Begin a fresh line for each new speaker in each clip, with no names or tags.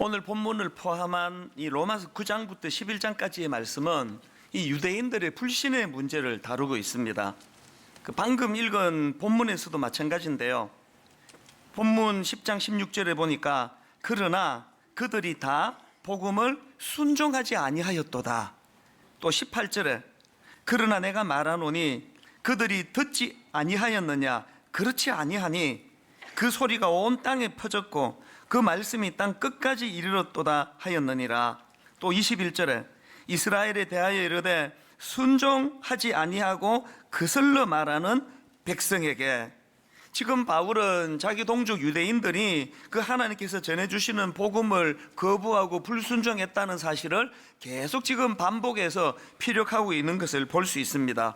오늘 본문을 포함한 이 로마서 9장부터 11장까지의 말씀은 이 유대인들의 불신의 문제를 다루고 있습니다. 방금 읽은 본문에서도 마찬가지인데요. 본문 10장 16절에 보니까 그러나 그들이 다 복음을 순종하지 아니하였도다. 또 18절에 그러나 내가 말하노니 그들이 듣지 아니하였느냐? 그렇지 아니하니 그 소리가 온 땅에 퍼졌고 그 말씀이 땅 끝까지 이르렀도다 하였느니라. 또 21절에 이스라엘에 대하여 이르되 순종하지 아니하고 거슬러 말하는 백성에게. 지금 바울은 자기 동족 유대인들이 그 하나님께서 전해주시는 복음을 거부하고 불순종했다는 사실을 계속 지금 반복해서 피력하고 있는 것을 볼 수 있습니다.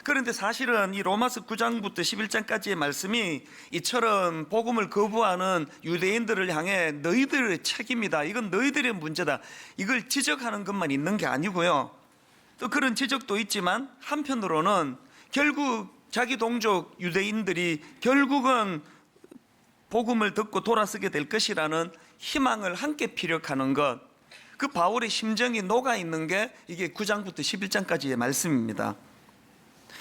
그런데 사실은 이 로마서 9장부터 11장까지의 말씀이 이처럼 복음을 거부하는 유대인들을 향해 너희들의 책임이다, 이건 너희들의 문제다, 이걸 지적하는 것만 있는 게 아니고요, 또 그런 지적도 있지만 한편으로는 결국 자기 동족 유대인들이 결국은 복음을 듣고 돌아서게 될 것이라는 희망을 함께 피력하는 것, 그 바울의 심정이 녹아있는 게 이게 9장부터 11장까지의 말씀입니다.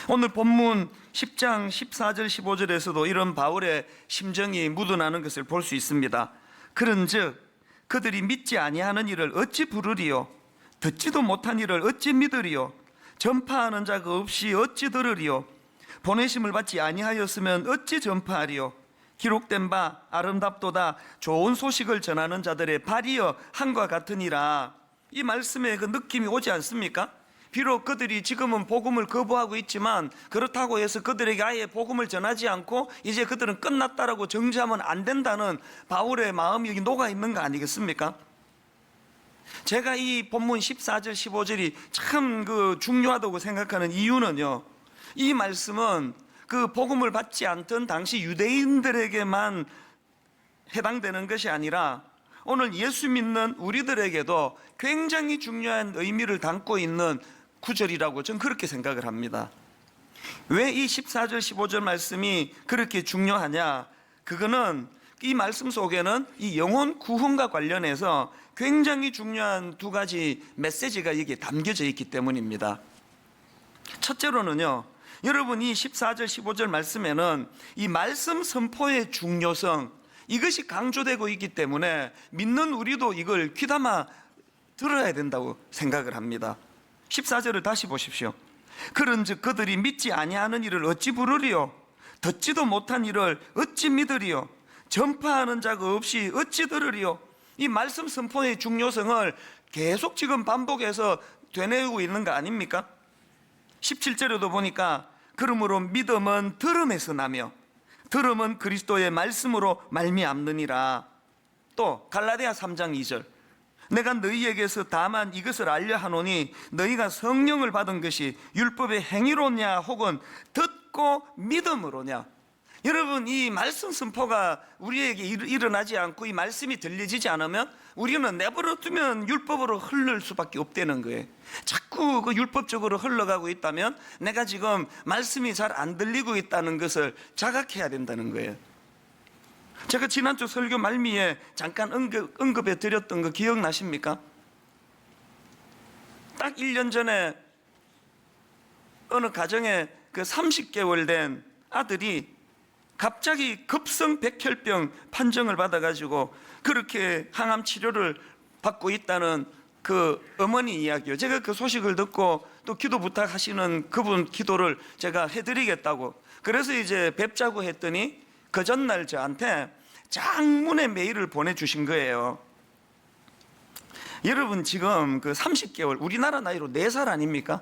오늘 본문 10장 14절 15절에서도 이런 바울의 심정이 묻어나는 것을 볼 수 있습니다. 그런즉 그들이 믿지 아니하는 일을 어찌 부르리요? 듣지도 못한 일을 어찌 믿으리요? 전파하는 자가 없이 어찌 들으리요? 보내심을 받지 아니하였으면 어찌 전파하리요? 기록된 바 아름답도다 좋은 소식을 전하는 자들의 발이여 함과 같으니라. 이 말씀에 그 느낌이 오지 않습니까? 비록 그들이 지금은 복음을 거부하고 있지만 그렇다고 해서 그들에게 아예 복음을 전하지 않고 이제 그들은 끝났다라고 정지하면 안 된다는 바울의 마음이 여기 녹아있는 거 아니겠습니까? 제가 이 본문 14절 15절이 참 중요하다고 생각하는 이유는요, 이 말씀은 그 복음을 받지 않던 당시 유대인들에게만 해당되는 것이 아니라 오늘 예수 믿는 우리들에게도 굉장히 중요한 의미를 담고 있는 구절이라고 저는 그렇게 생각을 합니다. 왜 이 14절 15절 말씀이 그렇게 중요하냐? 그거는 이 말씀 속에는 이 영혼 구원과 관련해서 굉장히 중요한 두 가지 메시지가 여기에 담겨져 있기 때문입니다. 첫째로는요, 여러분 이 14절 15절 말씀에는 이 말씀 선포의 중요성, 이것이 강조되고 있기 때문에 믿는 우리도 이걸 귀담아 들어야 된다고 생각을 합니다. 14절을 다시 보십시오. 그런즉 그들이 믿지 아니하는 일을 어찌 부르리요? 듣지도 못한 일을 어찌 믿으리요? 전파하는 자가 없이 어찌 들으리요? 이 말씀 선포의 중요성을 계속 지금 반복해서 되뇌고 있는 거 아닙니까? 17절에도 보니까 그러므로 믿음은 들음에서 나며 들음은 그리스도의 말씀으로 말미암느니라. 또 갈라디아 3장 2절 내가 너희에게서 다만 이것을 알려 하노니 너희가 성령을 받은 것이 율법의 행위로냐 혹은 듣고 믿음으로냐. 여러분 이 말씀 선포가 우리에게 일어나지 않고 이 말씀이 들려지지 않으면 우리는 내버려 두면 율법으로 흐를 수밖에 없다는 거예요. 자꾸 그 율법적으로 흘러가고 있다면 내가 지금 말씀이 잘 안 들리고 있다는 것을 자각해야 된다는 거예요. 제가 지난주 설교 말미에 잠깐 언급해 드렸던 거 기억나십니까? 딱 1년 전에 어느 가정에 그 30개월 된 아들이 갑자기 급성 백혈병 판정을 받아가지고 그렇게 항암 치료를 받고 있다는 그 어머니 이야기요. 제가 그 소식을 듣고 또 기도 부탁하시는 그분 기도를 제가 해드리겠다고 그래서 이제 뵙자고 했더니 그 전날 저한테 장문의 메일을 보내주신 거예요. 여러분 지금 그 30개월 우리나라 나이로 4살 아닙니까?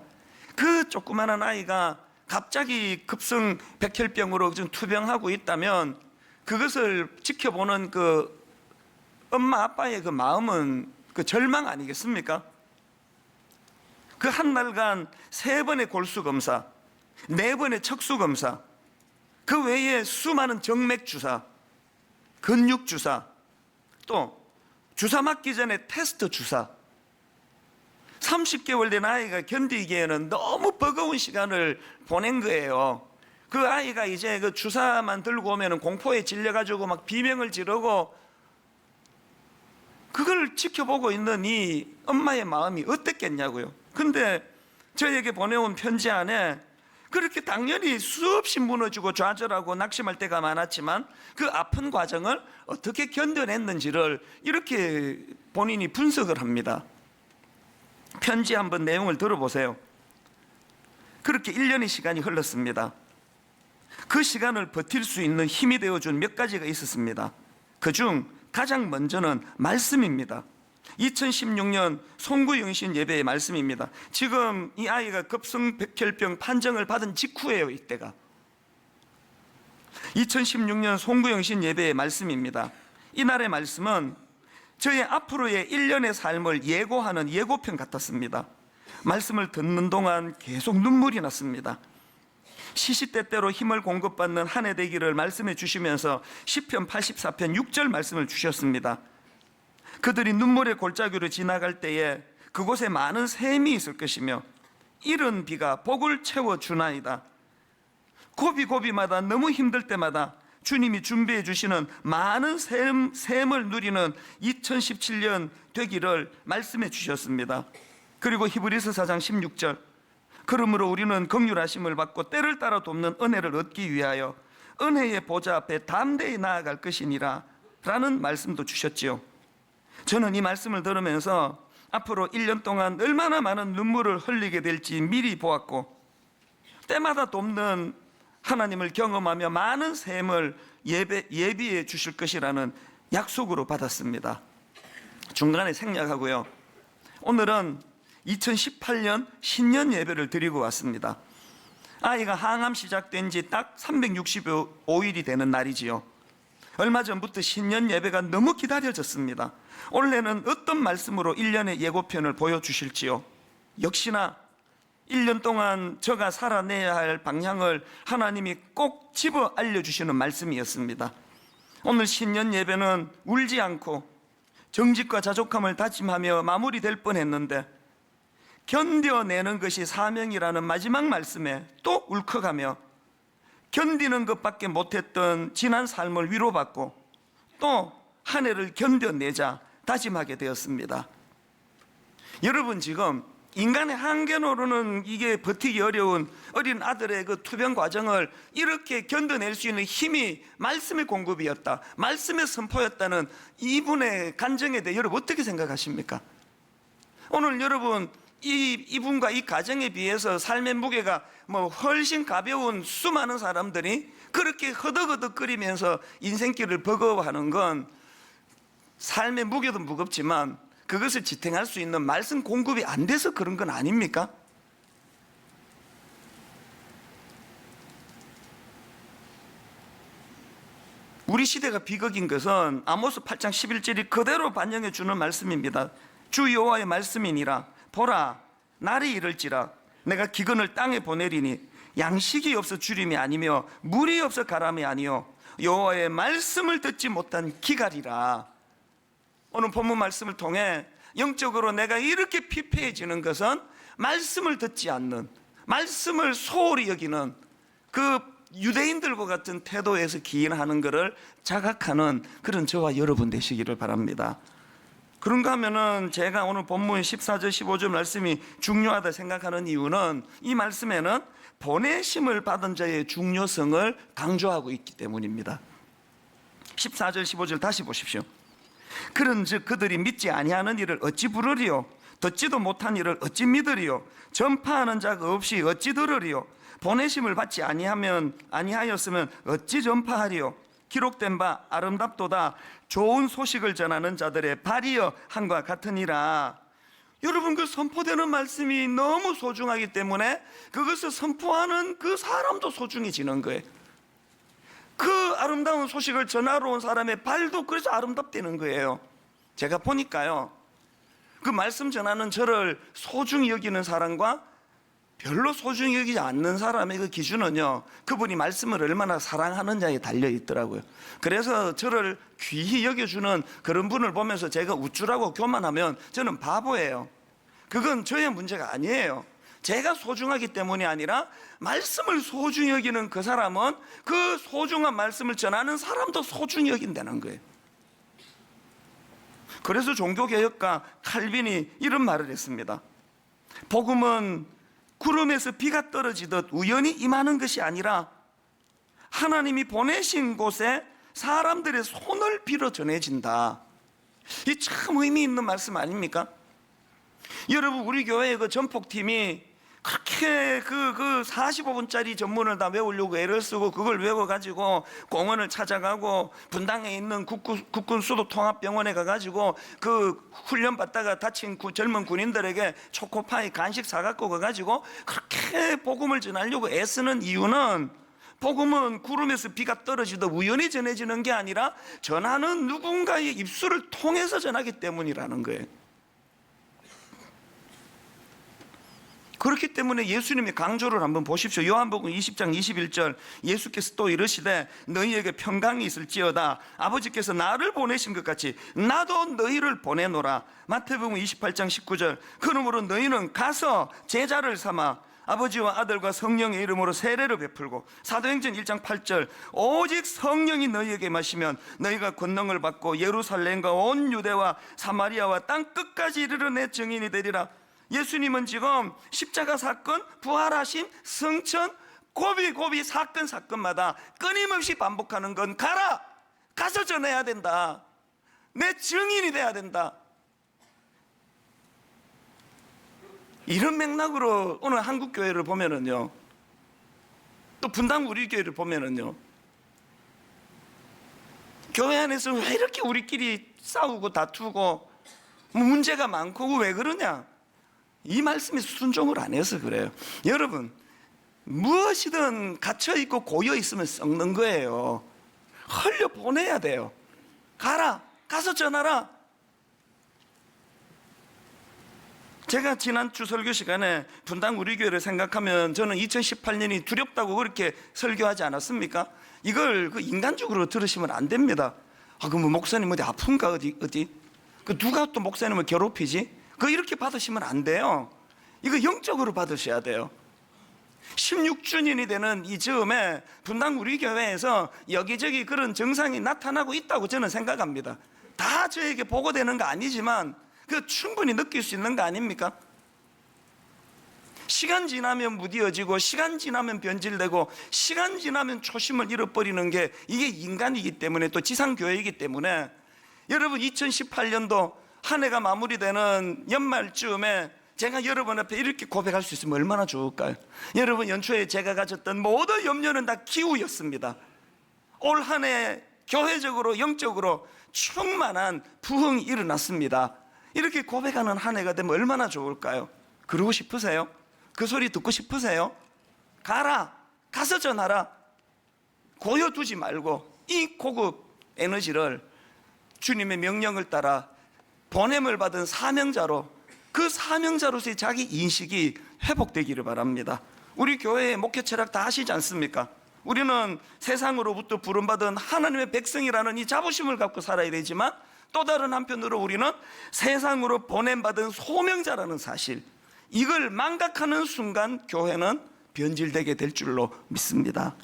그 조그마한 아이가 갑자기 급성 백혈병으로 좀 투병하고 있다면 그것을 지켜보는 그 엄마 아빠의 그 마음은 그 절망 아니겠습니까? 그 한 달간 3번의 골수 검사, 4번의 척수 검사, 그 외에 수많은 정맥 주사, 근육 주사, 또 주사 맞기 전에 테스트 주사, 30개월 된 아이가 견디기에는 너무 버거운 시간을 보낸 거예요. 그 아이가 이제 그 주사만 들고 오면 공포에 질려가지고 막 비명을 지르고 그걸 지켜보고 있는 이 엄마의 마음이 어땠겠냐고요. 근데 저에게 보내온 편지 안에 그렇게 당연히 수없이 무너지고 좌절하고 낙심할 때가 많았지만 그 아픈 과정을 어떻게 견뎌냈는지를 이렇게 본인이 분석을 합니다. 편지 한번 내용을 들어보세요. 그렇게 1년의 시간이 흘렀습니다. 그 시간을 버틸 수 있는 힘이 되어준 몇 가지가 있었습니다. 그중 가장 먼저는 말씀입니다. 2016년 송구영신 예배의 말씀입니다. 지금 이 아이가 급성혈병 판정을 받은 직후예요. 이때가 2016년 송구영신 예배의 말씀입니다. 이날의 말씀은 저의 앞으로의 1년의 삶을 예고하는 예고편 같았습니다. 말씀을 듣는 동안 계속 눈물이 났습니다. 시시때때로 힘을 공급받는 한 해 되기를 말씀해 주시면서 시편 84편 6절 말씀을 주셨습니다. 그들이 눈물의 골짜기로 지나갈 때에 그곳에 많은 샘이 있을 것이며 이른 비가 복을 채워주나이다. 고비고비마다 너무 힘들 때마다 주님이 준비해 주시는 많은 샘을 누리는 2017년 되기를 말씀해 주셨습니다. 그리고 히브리서 4장 16절, 그러므로 우리는 긍휼하심을 받고 때를 따라 돕는 은혜를 얻기 위하여 은혜의 보좌 앞에 담대히 나아갈 것이니라 라는 말씀도 주셨지요. 저는 이 말씀을 들으면서 앞으로 1년 동안 얼마나 많은 눈물을 흘리게 될지 미리 보았고 때마다 돕는 하나님을 경험하며 많은 샘을 예비해 주실 것이라는 약속으로 받았습니다. 중간에 생략하고요. 오늘은 2018년 신년 예배를 드리고 왔습니다. 아이가 항암 시작된 지 딱 365일이 되는 날이지요. 얼마 전부터 신년 예배가 너무 기다려졌습니다. 올해는 어떤 말씀으로 1년의 예고편을 보여주실지요. 역시나 1년 동안 저가 살아내야 할 방향을 하나님이 꼭 집어 알려주시는 말씀이었습니다. 오늘 신년 예배는 울지 않고 정직과 자족함을 다짐하며 마무리될 뻔했는데 견뎌내는 것이 사명이라는 마지막 말씀에 또 울컥하며 견디는 것밖에 못했던 지난 삶을 위로받고 또 한 해를 견뎌내자 다짐하게 되었습니다. 여러분, 지금 인간의 한계로는 이게 버티기 어려운 어린 아들의 그 투병 과정을 이렇게 견뎌낼 수 있는 힘이 말씀의 공급이었다, 말씀의 선포였다는 이분의 간증에 대해 여러분 어떻게 생각하십니까? 오늘 여러분 이분과 이 가정에 비해서 삶의 무게가 훨씬 가벼운 수많은 사람들이 그렇게 허덕허덕거리면서 인생길을 버거워하는 건 삶의 무게도 무겁지만 그것을 지탱할 수 있는 말씀 공급이 안 돼서 그런 건 아닙니까? 우리 시대가 비극인 것은 아모스 8장 11절이 그대로 반영해 주는 말씀입니다. 주 여호와의 말씀이니라. 보라, 날이 이를지라 내가 기근을 땅에 보내리니 양식이 없어 주림이 아니며 물이 없어 가람이 아니요 여호와의 말씀을 듣지 못한 기갈이라. 오늘 본문 말씀을 통해 영적으로 내가 이렇게 피폐해지는 것은 말씀을 듣지 않는, 말씀을 소홀히 여기는 그 유대인들과 같은 태도에서 기인하는 것을 자각하는 그런 저와 여러분 되시기를 바랍니다. 그런가 하면은 제가 오늘 본문 14절 15절 말씀이 중요하다 생각하는 이유는 이 말씀에는 보내심을 받은 자의 중요성을 강조하고 있기 때문입니다. 14절 15절 다시 보십시오. 그런즉 그들이 믿지 아니하는 일을 어찌 부르리요? 듣지도 못한 일을 어찌 믿으리요? 전파하는 자가 없이 어찌 들으리요? 보내심을 받지 아니하였으면 어찌 전파하리요? 기록된 바 아름답도다 좋은 소식을 전하는 자들의 발이여 함과 같으니라. 여러분, 그 선포되는 말씀이 너무 소중하기 때문에 그것을 선포하는 그 사람도 소중해지는 거예요. 그 아름다운 소식을 전하러 온 사람의 발도 그래서 아름답다는 거예요. 제가 보니까요, 그 말씀 전하는 저를 소중히 여기는 사람과 별로 소중히 여기지 않는 사람의 그 기준은요, 그분이 말씀을 얼마나 사랑하느냐에 달려 있더라고요. 그래서 저를 귀히 여겨주는 그런 분을 보면서 제가 우쭐하고 교만하면 저는 바보예요. 그건 저의 문제가 아니에요. 제가 소중하기 때문이 아니라 말씀을 소중히 여기는 그 사람은 그 소중한 말씀을 전하는 사람도 소중히 여긴다는 거예요. 그래서 종교개혁가 칼빈이 이런 말을 했습니다. 복음은 구름에서 비가 떨어지듯 우연히 임하는 것이 아니라 하나님이 보내신 곳에 사람들의 손을 빌어 전해진다. 이 참 의미 있는 말씀 아닙니까? 여러분, 우리 교회의 그 전폭팀이 그렇게 그 45분짜리 전문을 다 외우려고 애를 쓰고 그걸 외워가지고 공원을 찾아가고 분당에 있는 국군 수도통합병원에 가가지고 그 훈련 받다가 다친 젊은 군인들에게 초코파이 간식 사갖고 가가지고 그렇게 복음을 전하려고 애쓰는 이유는, 복음은 구름에서 비가 떨어지듯 우연히 전해지는 게 아니라 전하는 누군가의 입술을 통해서 전하기 때문이라는 거예요. 그렇기 때문에 예수님이 강조를 한번 보십시오. 요한복음 20장 21절, 예수께서 또 이르시되 너희에게 평강이 있을지어다. 아버지께서 나를 보내신 것 같이 나도 너희를 보내노라. 마태복음 28장 19절, 그러므로 너희는 가서 제자를 삼아 아버지와 아들과 성령의 이름으로 세례를 베풀고, 사도행전 1장 8절, 오직 성령이 너희에게 마시면 너희가 권능을 받고 예루살렘과 온 유대와 사마리아와 땅 끝까지 이르러 내 증인이 되리라. 예수님은 지금 십자가 사건, 부활하심, 성천, 고비 사건마다 끊임없이 반복하는 건 가라! 가서 전해야 된다. 내 증인이 돼야 된다. 이런 맥락으로 오늘 한국교회를 보면은요, 또 분당 우리 교회를 보면은요, 교회 안에서 왜 이렇게 우리끼리 싸우고 다투고 문제가 많고 왜 그러냐? 이 말씀에 순종을 안 해서 그래요. 여러분, 무엇이든 갇혀있고 고여있으면 썩는 거예요. 흘려보내야 돼요. 가라, 가서 전하라. 제가 지난주 설교 시간에 분당 우리 교회를 생각하면 저는 2018년이 두렵다고 그렇게 설교하지 않았습니까? 이걸 그 인간적으로 들으시면 안 됩니다. 그럼 목사님 어디 아픈가 어디? 그 누가 또 목사님을 괴롭히지? 그거 이렇게 받으시면 안 돼요. 이거 영적으로 받으셔야 돼요. 16주년이 되는 이 즈음에 분당 우리 교회에서 여기저기 그런 증상이 나타나고 있다고 저는 생각합니다. 다 저에게 보고되는 거 아니지만 그 충분히 느낄 수 있는 거 아닙니까? 시간 지나면 무뎌지고 시간 지나면 변질되고 시간 지나면 초심을 잃어버리는 게 이게 인간이기 때문에, 또 지상교회이기 때문에, 여러분 2018년도 한 해가 마무리되는 연말쯤에 제가 여러분 앞에 이렇게 고백할 수 있으면 얼마나 좋을까요? 여러분, 연초에 제가 가졌던 모든 염려는 다 기우였습니다. 올 한 해 교회적으로 영적으로 충만한 부흥이 일어났습니다. 이렇게 고백하는 한 해가 되면 얼마나 좋을까요? 그러고 싶으세요? 그 소리 듣고 싶으세요? 가라, 가서 전하라. 고여두지 말고 이 고급 에너지를 주님의 명령을 따라 보냄을 받은 사명자로, 그 사명자로서의 자기 인식이 회복되기를 바랍니다. 우리 교회의 목회 철학 다 아시지 않습니까? 우리는 세상으로부터 부름받은 하나님의 백성이라는 이 자부심을 갖고 살아야 되지만, 또 다른 한편으로 우리는 세상으로 보냄받은 소명자라는 사실, 이걸 망각하는 순간 교회는 변질되게 될 줄로 믿습니다.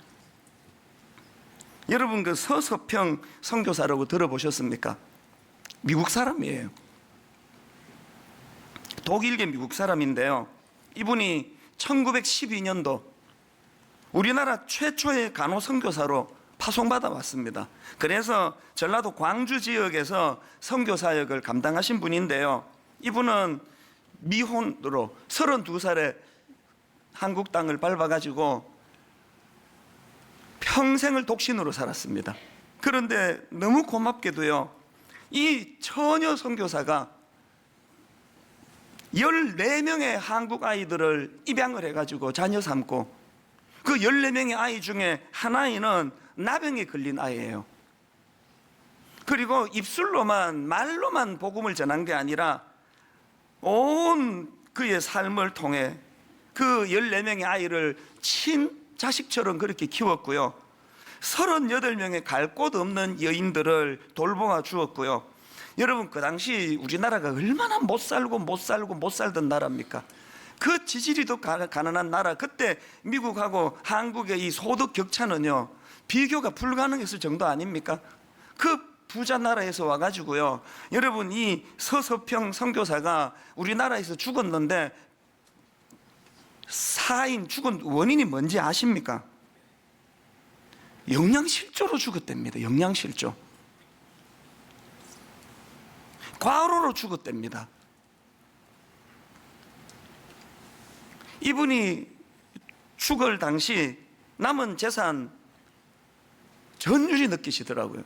여러분, 그 서서평 선교사라고 들어보셨습니까? 미국 사람이에요. 독일계 미국 사람인데요, 이분이 1912년도 우리나라 최초의 간호 선교사로 파송받아 왔습니다. 그래서 전라도 광주 지역에서 선교 사역을 감당하신 분인데요, 이분은 미혼으로 32살에 한국 땅을 밟아가지고 평생을 독신으로 살았습니다. 그런데 너무 고맙게도요, 이 처녀 선교사가 14명의 한국 아이들을 입양을 해가지고 자녀 삼고, 그 14명의 아이 중에 하나이는 나병에 걸린 아이예요. 그리고 입술로만, 말로만 복음을 전한 게 아니라 온 그의 삶을 통해 그 14명의 아이를 친자식처럼 그렇게 키웠고요, 38명의 갈 곳 없는 여인들을 돌보아 주었고요. 여러분, 그 당시 우리나라가 얼마나 못 살던 나라입니까? 그 지지리도 가난한 나라, 그때 미국하고 한국의 이 소득 격차는요 비교가 불가능했을 정도 아닙니까? 그 부자 나라에서 와가지고요, 여러분 이 서서평 선교사가 우리나라에서 죽었는데 죽은 원인이 뭔지 아십니까? 영양실조로 죽었답니다. 영양실조. 과로로 죽었답니다. 이분이 죽을 당시 남은 재산 전율이 느끼시더라고요.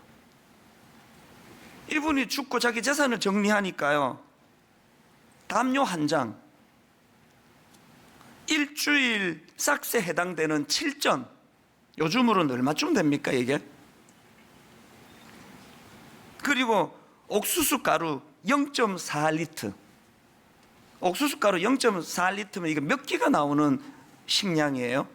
이분이 죽고 자기 재산을 정리하니까요, 담요 한 장, 일주일 싹세 해당되는 7전, 요즘으로는 얼마쯤 됩니까 이게? 그리고 옥수수 가루 0.4리터, 옥수수 가루 0.4리터면 이게 몇 끼가 나오는 식량이에요?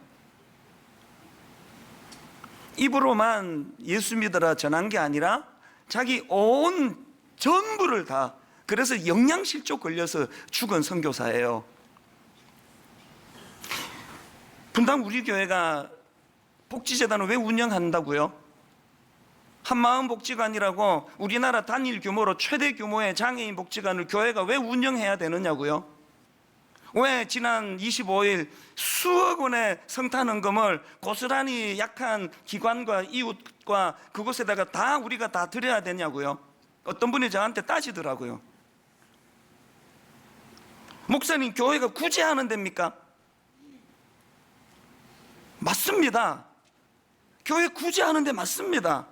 입으로만 예수 믿어라 전한 게 아니라 자기 온 전부를 다, 그래서 영양실조 걸려서 죽은 선교사예요. 분당 우리 교회가 복지재단을 왜 운영한다고요? 한마음 복지관이라고 우리나라 단일 규모로 최대 규모의 장애인 복지관을 교회가 왜 운영해야 되느냐고요? 왜 지난 25일 수억 원의 성탄헌금을 고스란히 약한 기관과 이웃과 그곳에다가 다 우리가 다 드려야 되냐고요? 어떤 분이 저한테 따지더라고요. 목사님, 교회가 굳이 하는 데입니까? 맞습니다. 교회 굳이 하는데 맞습니다.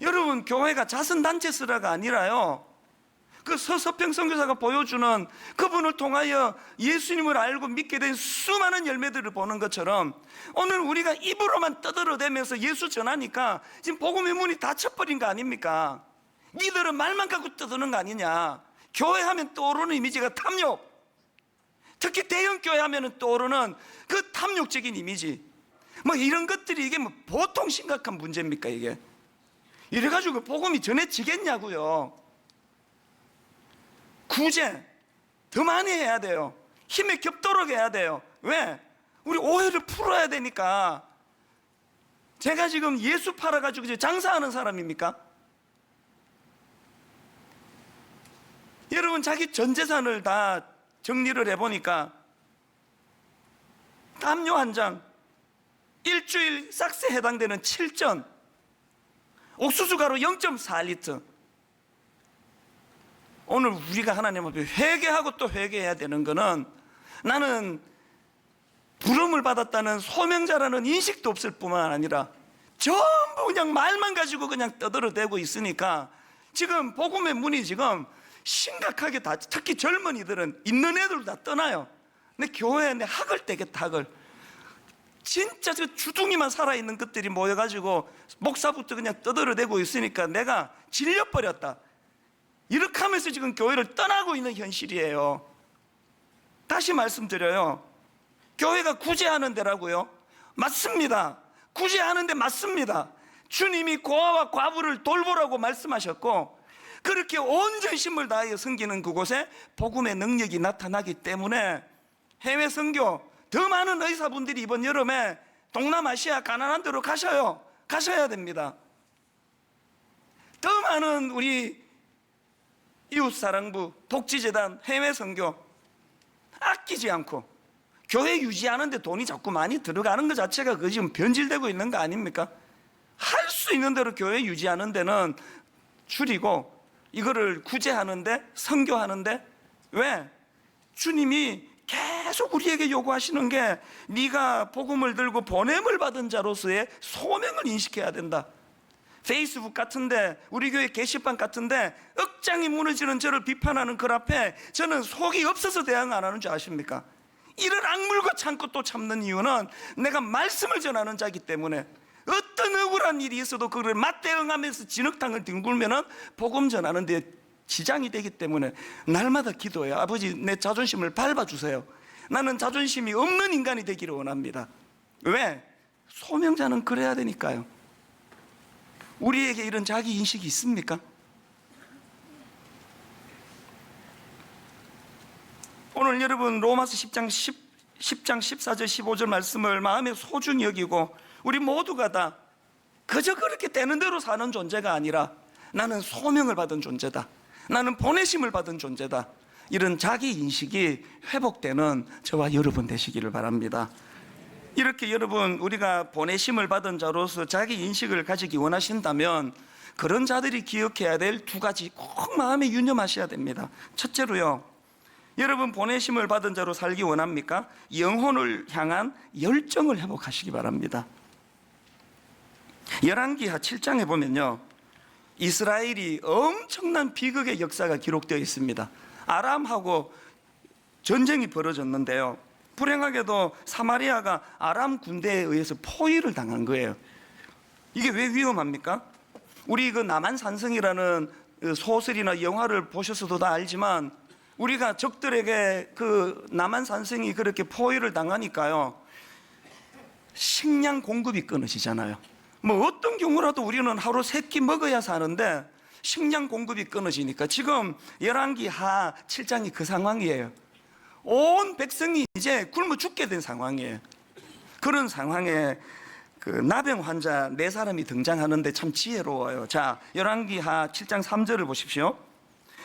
여러분, 교회가 자선단체스라가 아니라요, 그 서서평 선교사가 보여주는 그분을 통하여 예수님을 알고 믿게 된 수많은 열매들을 보는 것처럼 오늘 우리가 입으로만 떠들어대면서 예수 전하니까 지금 복음의 문이 닫혀버린 거 아닙니까? 니들은 말만 갖고 떠드는 거 아니냐. 교회 하면 떠오르는 이미지가 탐욕, 특히 대형교회 하면 떠오르는 그 탐욕적인 이미지, 뭐 이런 것들이 이게 뭐 보통 심각한 문제입니까 이게? 이래가지고 복음이 전해지겠냐고요. 구제 더 많이 해야 돼요. 힘에 겹도록 해야 돼요. 왜? 우리 오해를 풀어야 되니까. 제가 지금 예수 팔아가지고 장사하는 사람입니까? 여러분, 자기 전 재산을 다 정리를 해보니까 담요 한 장, 일주일 싹세 해당되는 7전, 옥수수 가루 0.4리터. 오늘 우리가 하나님 앞에 회개하고 또 회개해야 되는 거는, 나는 부름을 받았다는 소명자라는 인식도 없을 뿐만 아니라 전부 그냥 말만 가지고 그냥 떠들어대고 있으니까 지금 복음의 문이 지금 심각하게 다, 특히 젊은이들은 있는 애들 다 떠나요. 내 교회에 내 학을 떼겠다, 학을. 진짜 저 주둥이만 살아있는 것들이 모여가지고 목사부터 그냥 떠들어대고 있으니까 내가 질려버렸다, 이렇게 하면서 지금 교회를 떠나고 있는 현실이에요. 다시 말씀드려요. 교회가 구제하는 데라고요? 맞습니다. 구제하는 데 맞습니다. 주님이 고아와 과부를 돌보라고 말씀하셨고, 그렇게 온 전심을 다하여 섬기는 그곳에 복음의 능력이 나타나기 때문에 해외 선교, 더 많은 의사분들이 이번 여름에 동남아시아 가난한 데로 가셔야 됩니다. 더 많은 우리 이웃사랑부, 복지재단, 해외 선교 아끼지 않고 교회 유지하는데 돈이 자꾸 많이 들어가는 것 자체가 그 지금 변질되고 있는 거 아닙니까? 할 수 있는 대로 교회 유지하는 데는 줄이고 이거를 구제하는데, 선교하는데, 왜? 주님이 계속 우리에게 요구하시는 게 네가 복음을 들고 보냄을 받은 자로서의 소명을 인식해야 된다. 페이스북 같은데, 우리 교회 게시판 같은데 억장이 무너지는 저를 비판하는 그 앞에 저는 속이 없어서 대응 안 하는 줄 아십니까? 이런 악물고 참고 또 참는 이유는 내가 말씀을 전하는 자이기 때문에, 어떤 억울한 일이 있어도 그걸 맞대응하면서 진흙탕을 뒹굴면은 복음 전하는 데 지장이 되기 때문에 날마다 기도해요. 아버지, 내 자존심을 밟아주세요. 나는 자존심이 없는 인간이 되기를 원합니다. 왜? 소명자는 그래야 되니까요. 우리에게 이런 자기 인식이 있습니까? 오늘 여러분 로마서 10장 14절 15절 말씀을 마음에 소중히 여기고, 우리 모두가 다 그저 그렇게 되는 대로 사는 존재가 아니라
나는 소명을 받은 존재다, 나는 보내심을 받은 존재다, 이런 자기 인식이 회복되는 저와 여러분 되시기를 바랍니다. 이렇게 여러분, 우리가 보내심을 받은 자로서 자기 인식을 가지기 원하신다면 그런 자들이 기억해야 될 두 가지 꼭 마음에 유념하셔야 됩니다. 첫째로요, 여러분 보내심을 받은 자로 살기 원합니까? 영혼을 향한 열정을 회복하시기 바랍니다. 열왕기하 7장에 보면요, 이스라엘이 엄청난 비극의 역사가 기록되어 있습니다. 아람하고 전쟁이 벌어졌는데요, 불행하게도 사마리아가 아람 군대에 의해서 포위를 당한 거예요. 이게 왜 위험합니까? 우리 그 남한산성이라는 소설이나 영화를 보셔서도 다 알지만, 우리가 적들에게 그 남한산성이 그렇게 포위를 당하니까요, 식량 공급이 끊어지잖아요. 뭐 어떤 경우라도 우리는 하루 3끼 먹어야 사는데 식량 공급이 끊어지니까 지금 열왕기하 7장이 그 상황이에요. 온 백성이 이제 굶어 죽게 된 상황이에요. 그런 상황에 그 나병 환자 4사람이 등장하는데 참 지혜로워요. 자, 열왕기하 7장 3절을 보십시오.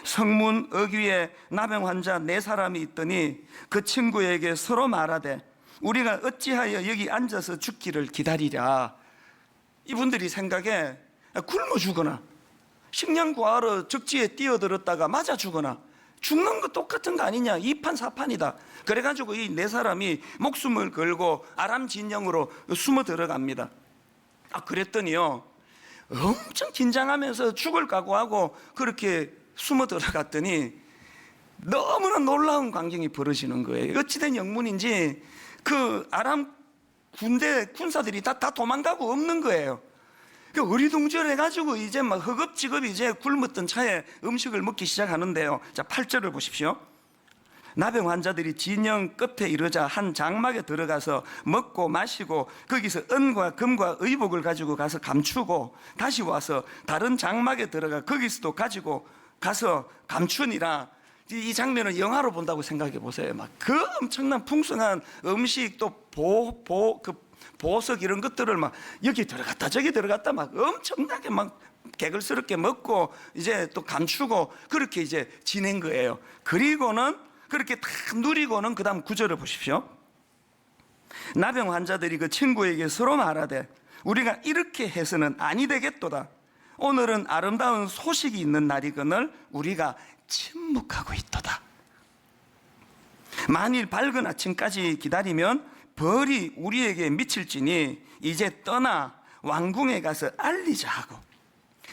성문 어귀에 나병 환자 4사람이 있더니 그 친구에게 서로 말하되 우리가 어찌하여 여기 앉아서 죽기를 기다리랴. 이분들이 생각에 굶어 죽거나 식량 구하러 적지에 뛰어들었다가 맞아 죽거나 죽는 거 똑같은 거 아니냐, 이판사판이다. 그래가지고 이 4사람이 목숨을 걸고 아람 진영으로 숨어 들어갑니다. 그랬더니요, 엄청 긴장하면서 죽을 각오하고 그렇게 숨어 들어갔더니 너무나 놀라운 광경이 벌어지는 거예요. 어찌된 영문인지 그 아람 군대 군사들이 다 도망가고 없는 거예요. 어리둥절해가지고 이제 막 허겁지겁 이제 굶었던 차에 음식을 먹기 시작하는데요. 자, 8절을 보십시오. 나병 환자들이 진영 끝에 이르자 한 장막에 들어가서 먹고 마시고 거기서 은과 금과 의복을 가지고 가서 감추고 다시 와서 다른 장막에 들어가 거기서도 가지고 가서 감추니라. 이 장면을 영화로 본다고 생각해 보세요. 막 그 엄청난 풍성한 음식, 또 보석 이런 것들을 막 여기 들어갔다 저기 들어갔다 막 엄청나게 막 개걸스럽게 먹고 이제 또 감추고 그렇게 이제 지낸 거예요. 그리고는 그렇게 다 누리고는 그 다음 9절을 보십시오. 나병 환자들이 그 친구에게 서로 말하되 우리가 이렇게 해서는 아니 되겠도다. 오늘은 아름다운 소식이 있는 날이거늘 우리가 침묵하고 있도다. 만일 밝은 아침까지 기다리면 벌이 우리에게 미칠지니 이제 떠나 왕궁에 가서 알리자 하고.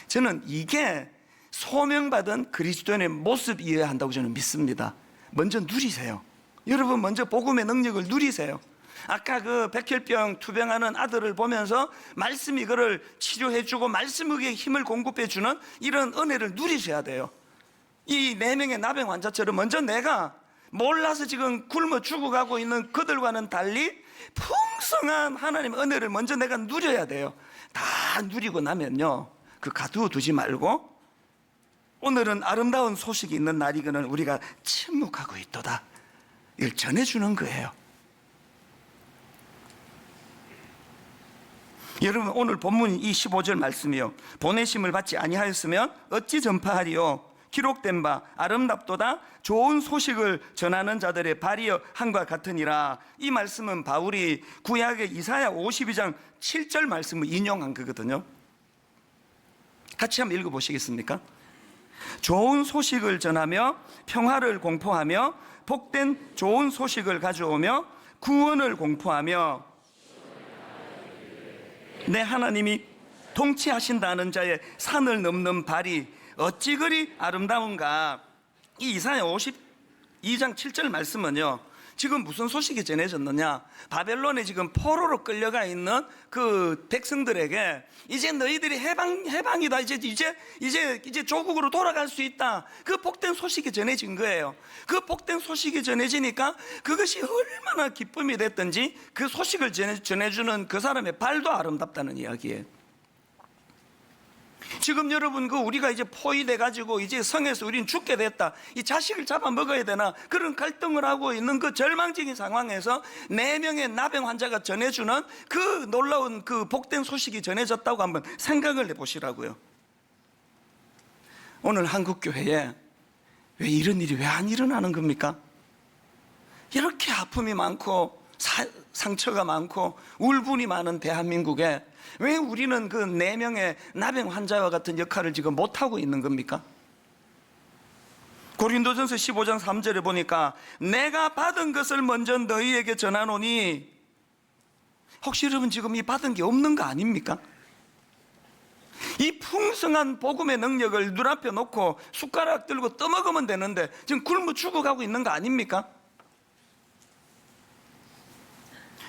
저는 이게 소명받은 그리스도인의 모습이어야 한다고 저는 믿습니다. 먼저 누리세요. 여러분 먼저 복음의 능력을 누리세요. 아까 그 백혈병 투병하는 아들을 보면서 말씀이 그를 치료해주고 말씀에게 힘을 공급해주는 이런 은혜를 누리셔야 돼요. 이 4명의 나병 환자처럼 먼저 내가 몰라서 지금 굶어 죽어가고 있는 그들과는 달리 풍성한 하나님의 은혜를 먼저 내가 누려야 돼요. 다 누리고 나면요, 그 가두어 두지 말고 오늘은 아름다운 소식이 있는 날이거늘 우리가 침묵하고 있도다, 이걸 전해주는 거예요. 여러분, 오늘 본문 이 15절 말씀이요, 보내심을 받지 아니하였으면 어찌 전파하리요? 기록된 바 아름답도다 좋은 소식을 전하는 자들의 발이여 함과 같으니라. 이 말씀은 바울이 구약의 이사야 52장 7절 말씀을 인용한 거거든요. 같이 한번 읽어보시겠습니까? 좋은 소식을 전하며 평화를 공포하며 복된 좋은 소식을 가져오며 구원을 공포하며 내 하나님이 통치하신다는 자의 산을 넘는 발이 어찌 그리 아름다운가. 이 이사야 52장 7절 말씀은요, 지금 무슨 소식이 전해졌느냐, 바벨론에 지금 포로로 끌려가 있는 그 백성들에게 이제 너희들이 해방이다, 이제 조국으로 돌아갈 수 있다, 그 복된 소식이 전해진 거예요. 그 복된 소식이 전해지니까 그것이 얼마나 기쁨이 됐든지 그 소식을 전해주는 그 사람의 발도 아름답다는 이야기예요. 지금 여러분, 그 우리가 이제 포위돼 가지고 이제 성에서 우리는 죽게 됐다, 이 자식을 잡아 먹어야 되나, 그런 갈등을 하고 있는 그 절망적인 상황에서 4명의 나병 환자가 전해주는 그 놀라운 그 복된 소식이 전해졌다고 한번 생각을 해보시라고요. 오늘 한국 교회에 왜 이런 일이 왜 안 일어나는 겁니까? 이렇게 아픔이 많고 상처가 많고 울분이 많은 대한민국에 왜 우리는 그 4명의 나병 환자와 같은 역할을 지금 못하고 있는 겁니까? 고린도전서 15장 3절에 보니까 내가 받은 것을 먼저 너희에게 전하노니, 혹시 여러분 지금 이 받은 게 없는 거 아닙니까? 이 풍성한 복음의 능력을 눈앞에 놓고 숟가락 들고 떠먹으면 되는데 지금 굶어 죽어가고 있는 거 아닙니까?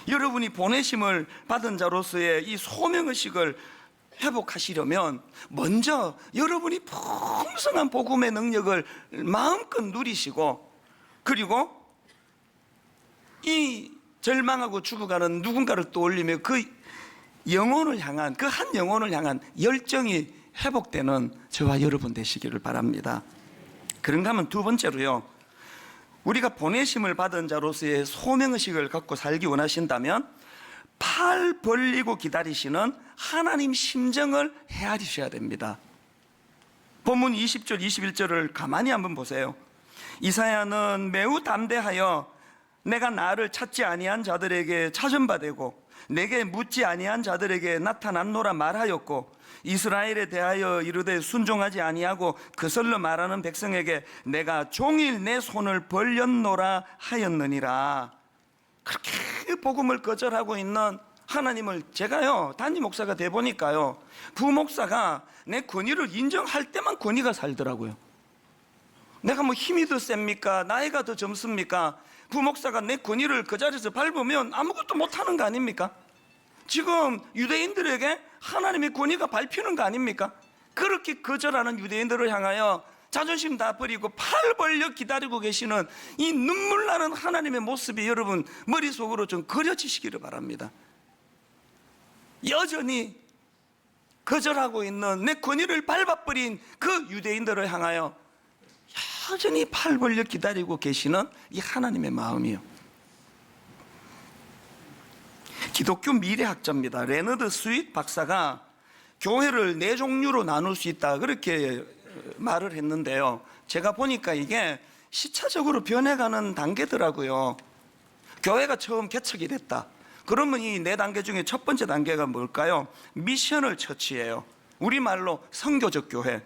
여러분이 보내심을 받은 자로서의 이 소명의식을 회복하시려면 먼저 여러분이 풍성한 복음의 능력을 마음껏 누리시고, 그리고 이 절망하고 죽어가는 누군가를 떠올리며 그 영혼을 향한, 그 한 영혼을 향한 열정이 회복되는 저와 여러분 되시기를 바랍니다. 그런가 하면 두 번째로요, 우리가 보내심을 받은 자로서의 소명의식을 갖고 살기 원하신다면 팔 벌리고 기다리시는 하나님 심정을 헤아리셔야 됩니다. 본문 20절 21절을 가만히 한번 보세요. 이사야는 매우 담대하여 내가 나를 찾지 아니한 자들에게 찾은 바 되고 내게 묻지 아니한 자들에게 나타났노라 말하였고, 이스라엘에 대하여 이르되 순종하지 아니하고 그슬로 말하는 백성에게 내가 종일 내 손을 벌렸노라 하였느니라. 그렇게 복음을 거절하고 있는 하나님을 제가요, 담임 목사가 돼 보니까요, 부목사가 내 권위를 인정할 때만 권위가 살더라고요. 내가 뭐 힘이 더 셉니까? 나이가 더 젊습니까? 부목사가 내 권위를 그 자리에서 밟으면 아무것도 못하는 거 아닙니까? 지금 유대인들에게 하나님의 권위가 밟히는 거 아닙니까? 그렇게 거절하는 유대인들을 향하여 자존심 다 버리고 팔 벌려 기다리고 계시는 이 눈물 나는 하나님의 모습이 여러분 머릿속으로 좀 그려지시기를 바랍니다. 여전히 거절하고 있는, 내 권위를 밟아버린 그 유대인들을 향하여 여전히 팔 벌려 기다리고 계시는 이 하나님의 마음이요. 기독교 미래학자입니다. 레너드 스윗 박사가 교회를 4종류로 나눌 수 있다, 그렇게 말을 했는데요, 제가 보니까 이게 시차적으로 변해가는 단계더라고요. 교회가 처음 개척이 됐다. 그러면 이 4단계 중에 첫 번째 단계가 뭘까요? 미셔널 처치예요. 우리말로 선교적 교회.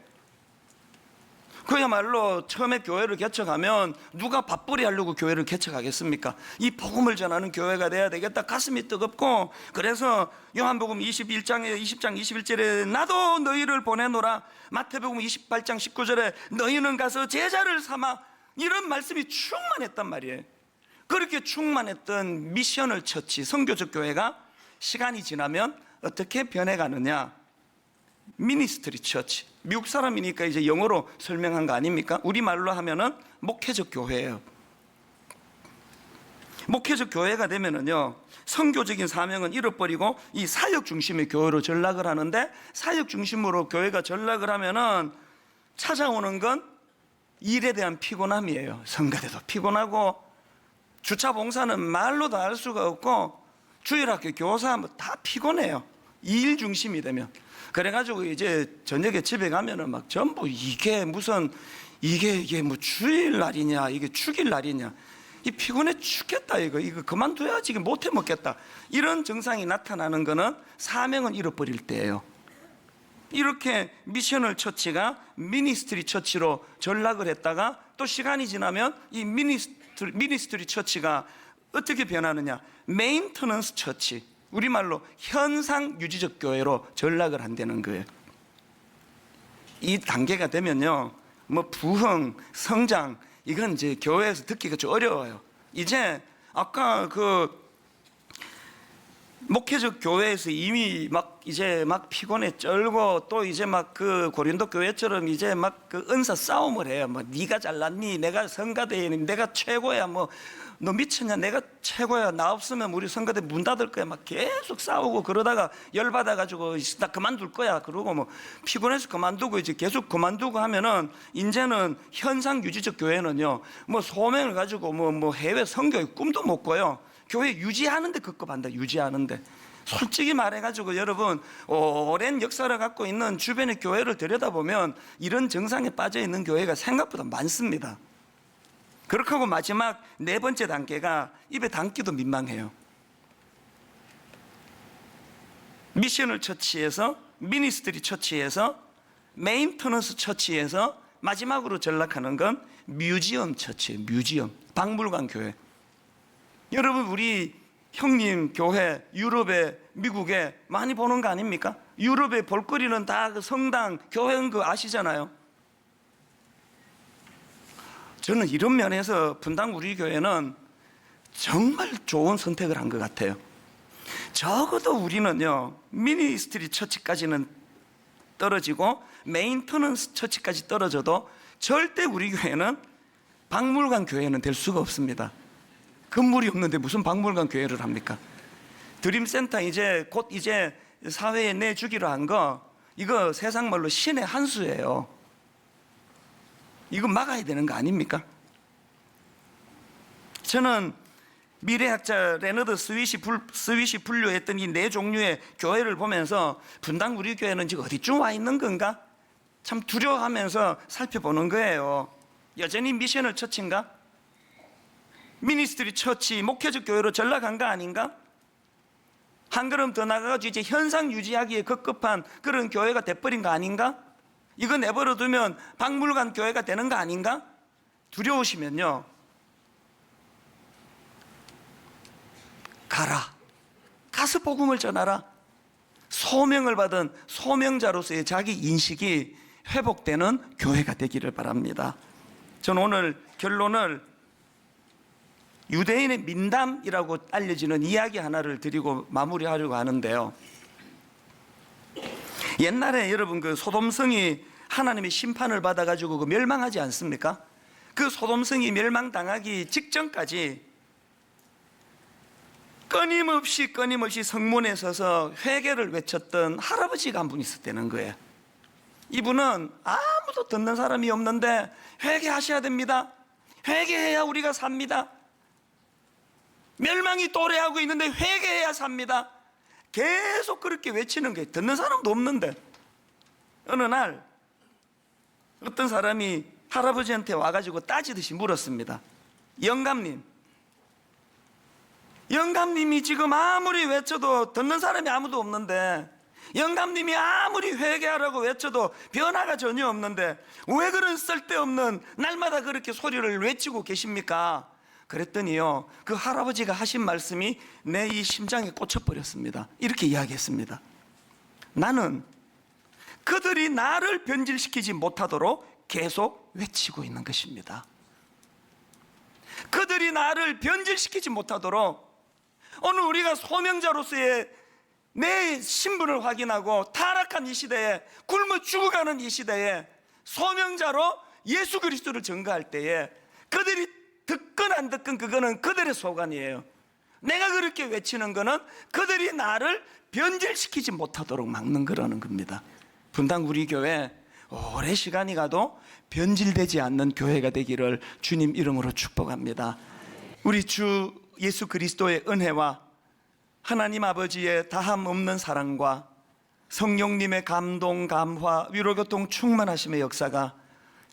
그야말로 처음에 교회를 개척하면 누가 밥벌이 하려고 교회를 개척하겠습니까? 이 복음을 전하는 교회가 돼야 되겠다, 가슴이 뜨겁고, 그래서 요한복음 21장에 20장 21절에 나도 너희를 보내노라, 마태복음 28장 19절에 너희는 가서 제자를 삼아, 이런 말씀이 충만했단 말이에요. 그렇게 충만했던 미셔널 처치, 선교적 교회가 시간이 지나면 어떻게 변해가느냐? 미니스트리 처치. 미국 사람이니까 이제 영어로 설명한 거 아닙니까? 우리말로 하면은 목회적 교회예요. 목회적 교회가 되면은요, 선교적인 사명은 잃어버리고 이 사역 중심의 교회로 전락을 하는데, 사역 중심으로 교회가 전락을 하면은 찾아오는 건 일에 대한 피곤함이에요. 성가대도 피곤하고, 주차 봉사는 말로 다 할 수가 없고, 주일학교 교사 뭐 다 피곤해요. 일 중심이 되면. 그래가지고 이제 저녁에 집에 가면은 막 전부 이게 무슨 이게 뭐 주일날이냐, 이게 축일날이냐, 이 피곤해 죽겠다, 이거 그만둬야지, 이거 못해 먹겠다, 이런 증상이 나타나는 거는 사명은 잃어버릴 때예요. 이렇게 미셔널 처치가 미니스트리 처치로 전락을 했다가 또 시간이 지나면 이 미니스트리 처치가 어떻게 변하느냐? 메인터넌스 처치, 우리말로 현상 유지적 교회로 전락을 한다는 거예요. 이 단계가 되면요, 뭐 부흥, 성장, 이건 이제 교회에서 듣기가 좀 어려워요. 이제 아까 그 목회적 교회에서 이미 이제 피곤해 쩔고, 또 이제 그 고린도 교회처럼 이제 그 은사 싸움을 해요. 뭐 네가 잘났니? 내가 성가대니? 내가 최고야? 뭐 너 미쳤냐? 내가 최고야. 나 없으면 우리 성가대 문 닫을 거야. 막 계속 싸우고, 그러다가 열받아가지고 나 그만둘 거야. 그러고 뭐 피곤해서 그만두고, 이제 계속 그만두고 하면은 이제는 현상 유지적 교회는요, 뭐 소명을 가지고 뭐 해외 선교의 꿈도 못 꿔요. 교회 유지하는데 급급한다. 유지하는데 솔직히 말해가지고 여러분, 오랜 역사를 갖고 있는 주변의 교회를 들여다보면 이런 정상에 빠져 있는 교회가 생각보다 많습니다. 그렇게 하고 마지막 네 번째 단계가 입에 담기도 민망해요. 미셔널 처치에서, 미니스트리 처치에서, 메인터넌스 처치에서 마지막으로 전락하는 건 뮤지엄 처치예요. 뮤지엄, 박물관 교회. 여러분, 우리 형님 교회 유럽에, 미국에 많이 보는 거 아닙니까? 유럽의 볼거리는 다 그 성당, 교회인 거 아시잖아요. 저는 이런 면에서 분당 우리 교회는 정말 좋은 선택을 한 것 같아요. 적어도 우리는요, 미니스트리 처치까지는 떨어지고 메인터넌스 처치까지 떨어져도 절대 우리 교회는 박물관 교회는 될 수가 없습니다. 건물이 없는데 무슨 박물관 교회를 합니까? 드림센터 곧 사회에 내주기로 한 거, 이거 세상 말로 신의 한 수예요. 이거 막아야 되는 거 아닙니까? 저는 미래학자 레너드 스윗이 분류했던 이 네 종류의 교회를 보면서 분당 우리 교회는 지금 어디쯤 와 있는 건가? 참 두려워하면서 살펴보는 거예요. 여전히 미셔널 처치인가? 미니스트리 처치, 목회적 교회로 전락한 거 아닌가? 한 걸음 더 나가가지고 이제 현상 유지하기에 급급한 그런 교회가 돼버린 거 아닌가? 이거 내버려 두면 박물관 교회가 되는 거 아닌가? 두려우시면요, 가서 복음을 전하라. 소명을 받은 소명자로서의 자기 인식이 회복되는 교회가 되기를 바랍니다. 저는 오늘 결론을 유대인의 민담이라고 알려지는 이야기 하나를 드리고 마무리하려고 하는데요. 옛날에 여러분 그 소돔성이 하나님의 심판을 받아가지고 그 멸망하지 않습니까? 그 소돔성이 멸망당하기 직전까지 끊임없이 성문에 서서 회개를 외쳤던 할아버지가 한 분 있었다는 거예요. 이분은 아무도 듣는 사람이 없는데 회개하셔야 됩니다. 회개해야 우리가 삽니다. 멸망이 도래하고 있는데 회개해야 삽니다. 계속 그렇게 외치는 게 듣는 사람도 없는데, 어느 날 어떤 사람이 할아버지한테 와가지고 따지듯이 물었습니다. 영감님이 지금 아무리 외쳐도 듣는 사람이 아무도 없는데, 영감님이 아무리 회개하라고 외쳐도 변화가 전혀 없는데 왜 그런 쓸데없는 날마다 그렇게 소리를 외치고 계십니까? 그랬더니요, 그 할아버지가 하신 말씀이 내 이 심장에 꽂혀버렸습니다. 이렇게 이야기했습니다. 나는 그들이 나를 변질시키지 못하도록 계속 외치고 있는 것입니다. 그들이 나를 변질시키지 못하도록, 오늘 우리가 소명자로서의 내 신분을 확인하고 타락한 이 시대에, 굶어 죽어가는 이 시대에 소명자로 예수 그리스도를 전가할 때에 그들이 듣건 안 듣건 그거는 그들의 소관이에요. 내가 그렇게 외치는 거는 그들이 나를 변질시키지 못하도록 막는 거라는 겁니다. 분당 우리 교회 오래 시간이 가도 변질되지 않는 교회가 되기를 주님 이름으로 축복합니다. 우리 주 예수 그리스도의 은혜와 하나님 아버지의 다함 없는 사랑과 성령님의 감동, 감화, 위로교통 충만하심의 역사가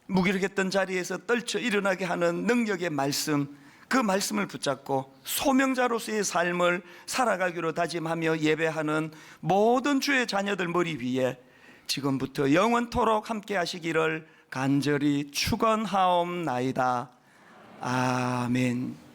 무기력했던 자리에서 떨쳐 일어나게 하는 능력의 말씀, 그 말씀을 붙잡고 소명자로서의 삶을 살아가기로 다짐하며 예배하는 모든 주의 자녀들 머리 위에 지금부터 영원토록 함께 하시기를 간절히 축원하옵나이다. 아멘.